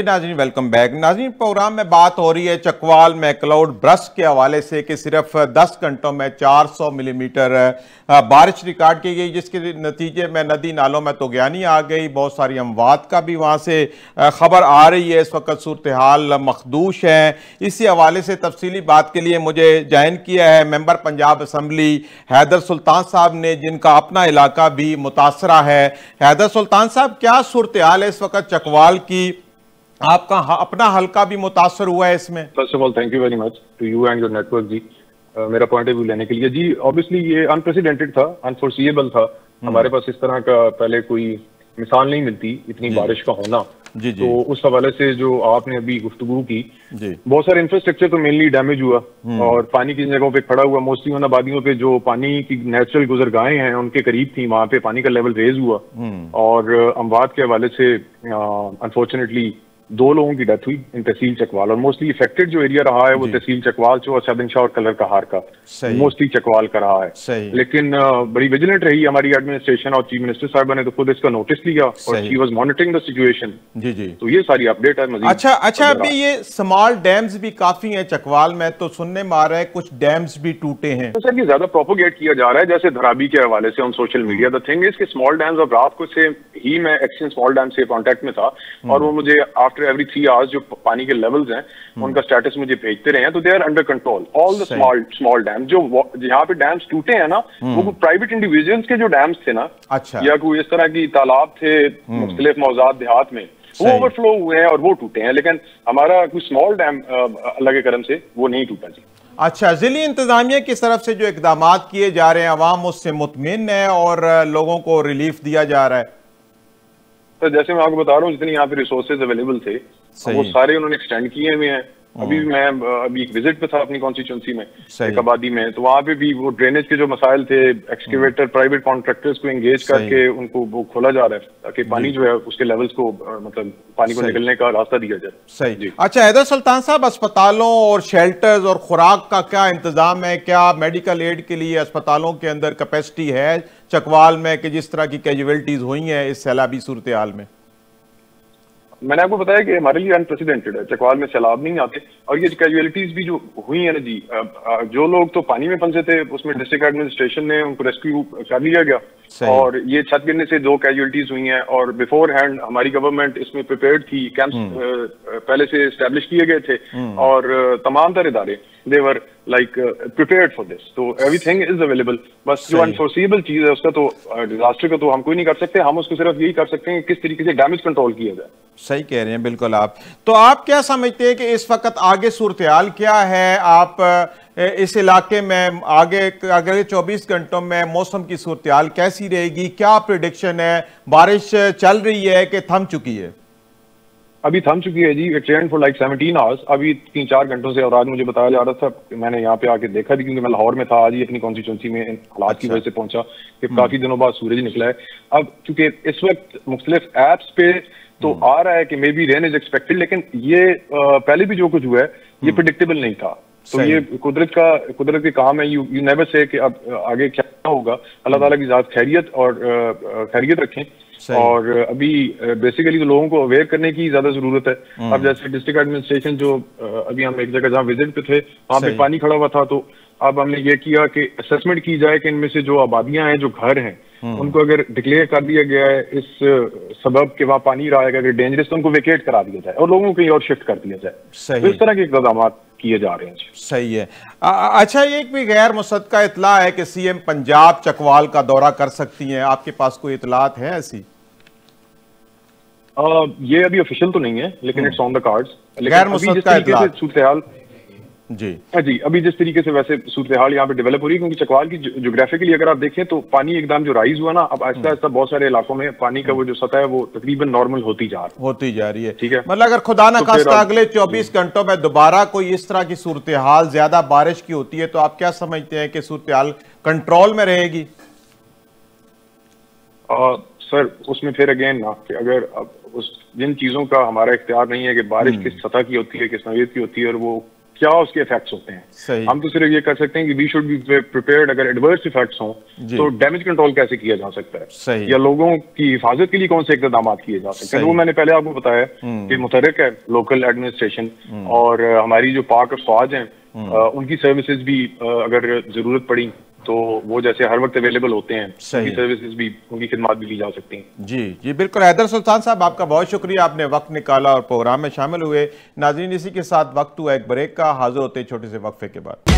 जी नाज़रीन, welcome back. नाज़रीन, programme में बात हो रही है चकवाल में क्लाउड ब्रस्ट के हवाले से कि सिर्फ 10 घंटों में 400 मिलीमीटर बारिश रिकॉर्ड की गई, जिसके नतीजे में नदी नालों में तुगयानी आ गई। बहुत सारी अमवात का भी वहाँ से खबर आ रही है। इस वक्त सूरत हाल मखदूश है। इसी हवाले से तफसीली बात के लिए मुझे ज्वाइन किया है मेंबर पंजाब असम्बली हैदर सुल्तान साहब ने, जिनका अपना इलाका भी मुतासरा है। हैदर सुल्तान साहब, क्या सूरत हाल है इस वक्त चकवाल की? आपका अपना हल्का भी मुतासर हुआ है इसमें? First of all thank you very much to you and your network ji, मेरा पॉइंट ऑफ व्यू लेने के लिए। जी ऑब्वियसली ये अनप्रेसिडेंटेड था, अनफोर्सिएबल था। हमारे पास इस तरह का पहले कोई मिसाल नहीं मिलती, इतनी बारिश का होना। जी। तो उस हवाले से जो आपने अभी गुफ्तगू की, जी, बहुत सारे इंफ्रास्ट्रक्चर तो मेनली डैमेज हुआ और पानी की जगहों पे खड़ा हुआ। मोस्टली उन आबादियों पे जो पानी की नेचुरल गुजरगाहें हैं उनके करीब थी, वहां पे पानी का लेवल रेज हुआ और अमवात के हवाले से अनफॉर्चुनेटली 2 लोगों की डेथ हुई इन तहसील चकवाल। और मोस्टली इफेक्टेड जो एरिया रहा है वो तहसील चकवाल जो और शहदनशाह और कलर कहार का, मोस्टली चकवाल का रहा है। लेकिन बड़ी विजिलेंट रही हमारी एडमिनिस्ट्रेशन और चीफ मिनिस्टर साहब ने तो खुद इसका नोटिस लिया और she was monitoring the situation. जी जी, तो ये सारी अपडेट है मजीद। अच्छा, अभी ये स्मॉल डैम्स भी काफी हैं चकवाल में, तो सुनने में आ रहा है कुछ डैम्स भी टूटे हैं। तो सर ये ज्यादा प्रोपोगेट किया जा रहा है जैसे धराबी के हवाले से on social media. The thing is कि स्मॉल डैम्स, अब रात को से ही मैं एक्शन स्मॉल डैम से कांटेक्ट में था और वो मुझे आफ्टर एवरी 3 आवर्स जो पानी के लेवल्स हैं उनका स्टेटस मुझे भेजते रहे हैं। तो they are under control all the small dam. जो यहाँ पे डैम्स टूटे हैं ना, वो प्राइवेट इंडिविजुअल्स के जो डैम्स थे ना, अच्छा, या कोई इस तरह की तालाब थे मुख्तलिफ मौजाद देहात में, वो ओवरफ्लो हुए हैं और वो टूटे हैं। लेकिन हमारा कोई स्मॉल डैम अल्लाह के करम से वो नहीं टूटा जी। अच्छा, जिली इंतजामिया की तरफ से जो इकदाम किए जा रहे हैं, अवाम उससे मुतमिन है और लोगों को रिलीफ दिया जा रहा है? तो जैसे मैं आपको बता रहा हूँ, जितनी यहाँ पे रिसोर्सेज अवेलेबल थे वो सारे उन्होंने एक्सटेंड किए हुए हैं। अभी मैं एक विजिट पे था अपनी कॉन्स्टिट्यूंसी में, एक आबादी में, तो वहाँ पे भी वो ड्रेनेज के जो मसाइल थे, एक्सकेवेटर प्राइवेट कॉन्ट्रैक्टर्स को एंगेज करके उनको वो खोला जा रहा है ताकि पानी जो है उसके लेवल्स को मतलब पानी को निकलने का रास्ता दिया जाए। सही। अच्छा हैदर सुल्तान साहब, अस्पतालों और शेल्टर्स और खुराक का क्या इंतजाम है? क्या मेडिकल एड के लिए अस्पतालों के अंदर कैपेसिटी है चकवाल में कि जिस तरह की कैजुअलिटीज हुई हैं इस सैलाबी सूरत हाल में? मैंने आपको बताया कि हमारे लिए अनप्रेसिडेंटेड है, चकवाल में सैलाब नहीं आते और ये कैजुअलिटीज भी जो हुई है ना जी, जो लोग तो पानी में फंसे थे उसमें डिस्ट्रिक्ट एडमिनिस्ट्रेशन ने उनको रेस्क्यू कर लिया गया और ये छत गिरने से 2 कैजुअलिटीज हुई हैं। और बिफोर हैंड हमारी गवर्नमेंट इसमें प्रिपेयर्ड थी, कैंप्स पहले से एस्टेब्लिश किए गए थे और तमाम तरह इदारे they were like prepared for this. तो एवरीथिंग इज अवेलेबल। बस जो अनफोर्सिएबल चीज है उसका तो डिजास्टर का तो हम कोई नहीं कर सकते, हम उसको सिर्फ यही कर सकते हैं कि किस तरीके से डैमेज कंट्रोल किया जाए। सही कह रहे हैं बिल्कुल आप। तो आप क्या समझते हैं कि इस वक्त आगे सूरत हाल क्या है? आप इस इलाके में आगे अगले 24 घंटों में मौसम की सूरत हाल कैसी रहेगी? क्या प्रिडिक्शन है? बारिश चल रही है कि थम चुकी है? अभी थम चुकी है जी। It rained for like 17 hours अभी 3-4 घंटों से। और आज मुझे बताया जा रहा था, मैंने यहाँ पे आके देखा भी क्योंकि मैं लाहौर में था, आज ही अपनी कॉन्स्टिट्यूंसी में हालात की वजह से पहुंचा कि काफी दिनों बाद सूरज निकला है। अब चूंकि इस वक्त मुख्तलिफ एप्स पे तो आ रहा है कि may be rain is expected, लेकिन ये पहले भी जो कुछ हुआ है ये प्रिडिक्टेबल नहीं था। तो ये कुदरत के काम है। यू नेवर से कि अब आगे क्या होगा। अल्लाह ताला की जात खैरियत और खैरियत रखें। और अभी बेसिकली तो लोगों को अवेयर करने की ज्यादा जरूरत है। अब जैसे डिस्ट्रिक्ट एडमिनिस्ट्रेशन जो अभी हम एक जगह जहाँ विजिट पे थे वहां पे पानी खड़ा हुआ था, तो अब हमने ये किया कि असेसमेंट की जाए कि इनमें से जो आबादियां हैं, जो घर हैं, उनको अगर डिक्लेयर कर दिया गया है इस सबब के वहां पानी रहा है अगर डेंजरस, तो उनको वेकेट करा दिया जाए और लोगों को कहीं और शिफ्ट कर दिया जाए। तो इस तरह के इक़दाम किए जा रहे हैं। सही है। अच्छा, एक भी गैर मुसद्दका इतला है कि सीएम पंजाब चकवाल का दौरा कर सकती हैं, आपके पास कोई इतलात है ऐसी? ये अभी ऑफिशियल तो नहीं है लेकिन इट्स ऑन द कार्ड्स। गैर मुसद्दका इतलात सूरत जी जी अभी जिस तरीके से वैसे सूरत हाल यहाँ पे डेवलप हो रही है, क्योंकि चकवाल की ज्योग्राफिकली अगर आप देखें तो पानी एकदम जो राइज हुआ ना, अब आहिस्ता आहिस्ता बहुत सारे इलाकों में पानी का वो जो सतह है वो तकरीबन नॉर्मल होती जा रही है। ठीक है, मतलब अगर खुदा ना खास्ता अगले 24 घंटों में दोबारा कोई इस तरह की सूरत हाल ज्यादा बारिश की होती है तो आप क्या समझते हैं कि सूरत हाल कंट्रोल में रहेगी? सर उसमें फिर अगेन ना कि अगर उस जिन चीजों का हमारा इख्तियार नहीं है कि बारिश किस सतह की होती है, किस नौयत की होती है और वो क्या उसके इफेक्ट्स होते हैं। सही। हम तो सिर्फ ये कर सकते हैं कि वी शुड बी प्रिपेयर्ड, अगर एडवर्स इफेक्ट्स हों तो डैमेज कंट्रोल कैसे किया जा सकता है। सही। या लोगों की हिफाजत के लिए कौन से इक़दाम किए जा सकते हैं। वो मैंने पहले आपको बताया कि मुतहर्रिक है लोकल एडमिनिस्ट्रेशन, और हमारी जो पाक फौज है उनकी सर्विसेज भी अगर जरूरत पड़ी तो वो जैसे हर वक्त अवेलेबल होते हैं, उनकी सर्विसेज भी, उनकी खिदमत भी ली जा सकती हैं। जी जी बिल्कुल। हैदर सुल्तान साहब, आपका बहुत शुक्रिया, आपने वक्त निकाला और प्रोग्राम में शामिल हुए। नाज़रीन, इसी के साथ वक्त हुआ एक ब्रेक का। हाजिर होते छोटे से वक्फे के बाद।